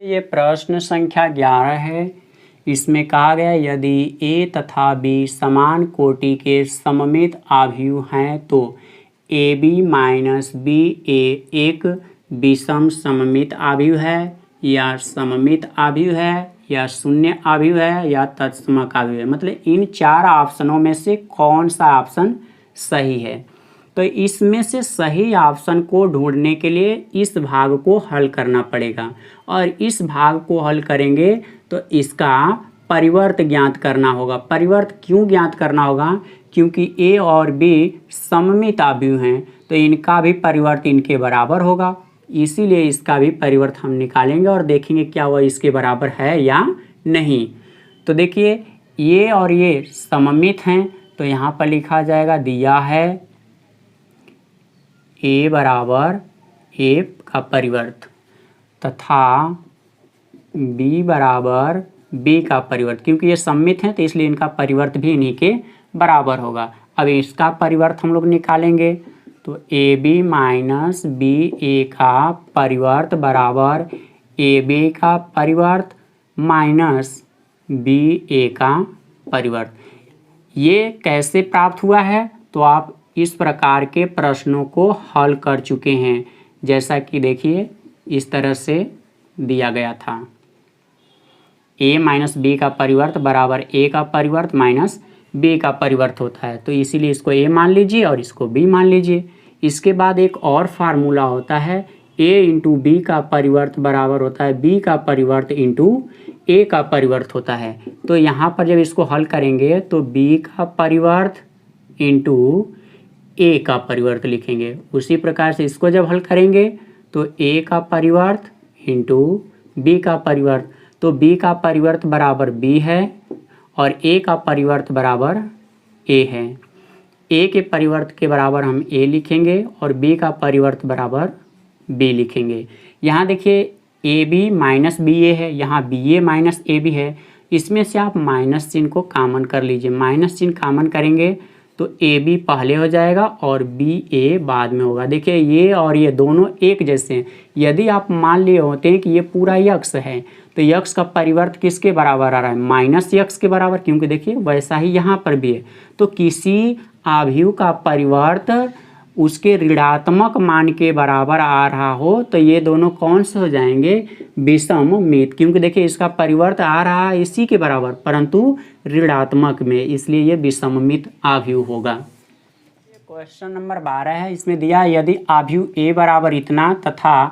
ये प्रश्न संख्या 11 है। इसमें कहा गया यदि ए तथा बी समान कोटि के सममित आव्यूह हैं तो ए बी माइनस बी ए एक विषम सममित आव्यूह है या सममित आव्यूह है या शून्य आव्यूह है या तत्समक आव्यूह है। मतलब इन चार ऑप्शनों में से कौन सा ऑप्शन सही है। तो इसमें से सही ऑप्शन को ढूंढने के लिए इस भाग को हल करना पड़ेगा और इस भाग को हल करेंगे तो इसका परिवर्त ज्ञात करना होगा। परिवर्त क्यों ज्ञात करना होगा? क्योंकि ए और बी सममित आव्यूह हैं तो इनका भी परिवर्त इनके बराबर होगा, इसीलिए इसका भी परिवर्त हम निकालेंगे और देखेंगे क्या वह इसके बराबर है या नहीं। तो देखिए ये और ये सममित हैं तो यहाँ पर लिखा जाएगा, दिया है ए बराबर ए का परिवर्त तथा बी बराबर बी का परिवर्त। क्योंकि ये सममित हैं तो इसलिए इनका परिवर्त भी इन्हीं के बराबर होगा। अब इसका परिवर्त हम लोग निकालेंगे तो ए बी माइनस बी ए का परिवर्त बराबर ए बी का परिवर्त माइनस बी ए का परिवर्त। ये कैसे प्राप्त हुआ है? तो आप इस प्रकार के प्रश्नों को हल कर चुके हैं। जैसा कि देखिए इस तरह से दिया गया था, a माइनस बी का परिवर्त बराबर a का परिवर्त माइनस b का परिवर्त होता है। तो इसीलिए इसको a मान लीजिए और इसको b मान लीजिए। इसके बाद एक और फार्मूला होता है, a इंटू बी का परिवर्त बराबर होता है b का परिवर्त इंटू a का परिवर्त होता है। तो यहाँ पर जब इसको हल करेंगे तो b का परिवर्त इंटू a का परिवर्त लिखेंगे। उसी प्रकार से इसको जब हल करेंगे तो a का परिवर्त इंटू b का परिवर्त, तो b का परिवर्त बराबर b है और a का परिवर्त बराबर a है। a के परिवर्त के बराबर हम a लिखेंगे और b का परिवर्त बराबर b लिखेंगे। यहाँ देखिए A B minus B A है, यहाँ B A minus A B है। इसमें से आप माइनस चिन्ह को कॉमन कर लीजिए। माइनस चिन्ह कॉमन करेंगे तो ए बी पहले हो जाएगा और बी ए बाद में होगा। देखिए ये और ये दोनों एक जैसे हैं। यदि आप मान लिए होते हैं कि ये पूरा यक्स है तो यक्स का परिवर्त किसके बराबर आ रहा है? माइनस यक्स के बराबर, क्योंकि देखिए वैसा ही यहाँ पर भी है। तो किसी आव्यूह का परिवर्त उसके ऋणात्मक मान के बराबर आ रहा हो तो ये दोनों कौन से हो जाएंगे? विषममित। क्योंकि देखिए इसका परिवर्त आ रहा है इसी के बराबर परंतु ऋणात्मक में, इसलिए ये विषममित आव्यूह होगा। क्वेश्चन नंबर 12 है। इसमें दिया यदि आव्यूह a बराबर इतना तथा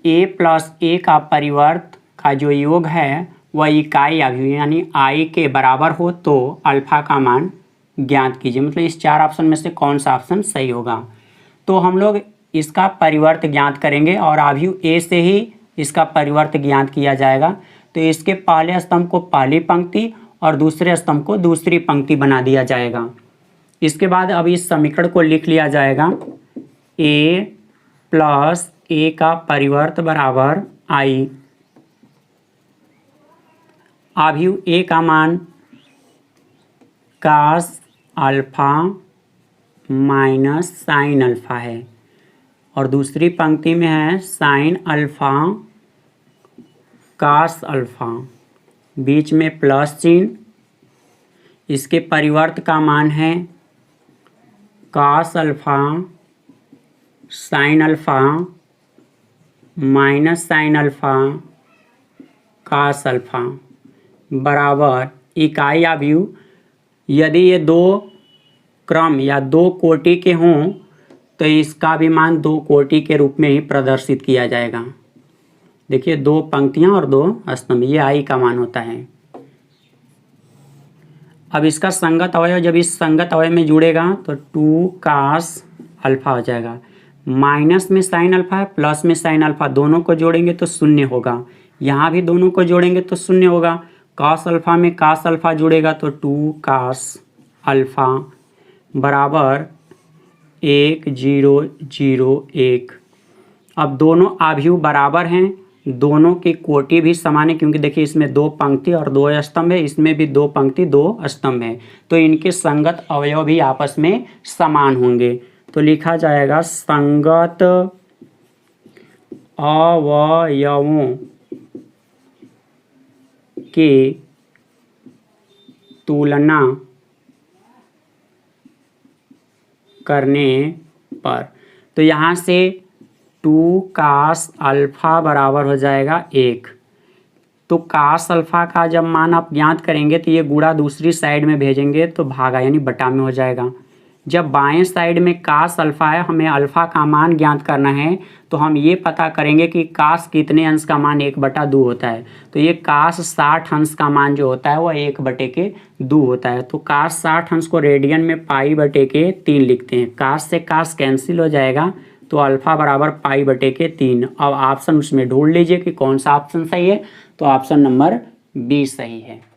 a प्लस a का परिवर्त का जो योग है वह इकाई आव्यूह यानी i के बराबर हो तो अल्फा का मान ज्ञात कीजिए। मतलब इस चार ऑप्शन में से कौन सा ऑप्शन सही होगा। तो हम लोग इसका परिवर्त ज्ञात करेंगे और आव्यूह a से ही इसका परिवर्त ज्ञात किया जाएगा। तो इसके पहले स्तंभ को पहली पंक्ति और दूसरे स्तंभ को दूसरी पंक्ति बना दिया जाएगा। इसके बाद अब इस समीकरण को लिख लिया जाएगा, a प्लस a का परिवर्त बराबर i। आव्यूह a का मान cos alpha minus sine alpha है और दूसरी पंक्ति में है साइन अल्फा कास अल्फा, बीच में प्लस चिन्ह। इसके परिवर्त का मान है cos alpha sine alpha minus sine alpha cos alpha बराबर इकाई आव्यूह। यदि ये दो क्रम या दो कोटि के हों तो इसका भी मान दो कोटि के रूप में ही प्रदर्शित किया जाएगा। देखिए दो पंक्तियां और दो स्तंभ, ये i का मान होता है। अब इसका संगत अवयव जब इस संगत अवयव में जुड़ेगा तो 2 कास अल्फा हो जाएगा। माइनस में साइन अल्फा है, प्लस में साइन अल्फा, दोनों को जोड़ेंगे तो शून्य होगा। यहाँ भी दोनों को जोड़ेंगे तो शून्य होगा। कास अल्फा में कास अल्फा जुड़ेगा तो 2 कास अल्फा बराबर 1 0 0 1। अब दोनों आव्यूह बराबर हैं, दोनों की कोटि भी समान है क्योंकि देखिए इसमें दो पंक्ति और दो स्तंभ है, इसमें भी दो पंक्ति दो स्तंभ है, तो इनके संगत अवयव भी आपस में समान होंगे। तो लिखा जाएगा संगत अवयवों के तुलना करने पर, तो यहाँ से 2 cos अल्फ़ा बराबर हो जाएगा 1। तो cos अल्फ़ा का जब मान आप ज्ञात करेंगे तो ये गुणा दूसरी साइड में भेजेंगे तो भागा यानी बटा में हो जाएगा। जब बाएं साइड में cos अल्फ़ा है, हमें अल्फ़ा का मान ज्ञात करना है, तो हम ये पता करेंगे कि cos कितने अंश का मान 1/2 होता है। तो ये cos 60 अंश का मान जो होता है वह 1/2 होता है। तो cos 60 अंश को रेडियन में π/3 लिखते हैं। cos से cos कैंसिल हो जाएगा, तो अल्फ़ा बराबर π/3। अब ऑप्शन उसमें ढूंढ लीजिए कि कौन सा ऑप्शन सही है, तो ऑप्शन नंबर बी सही है।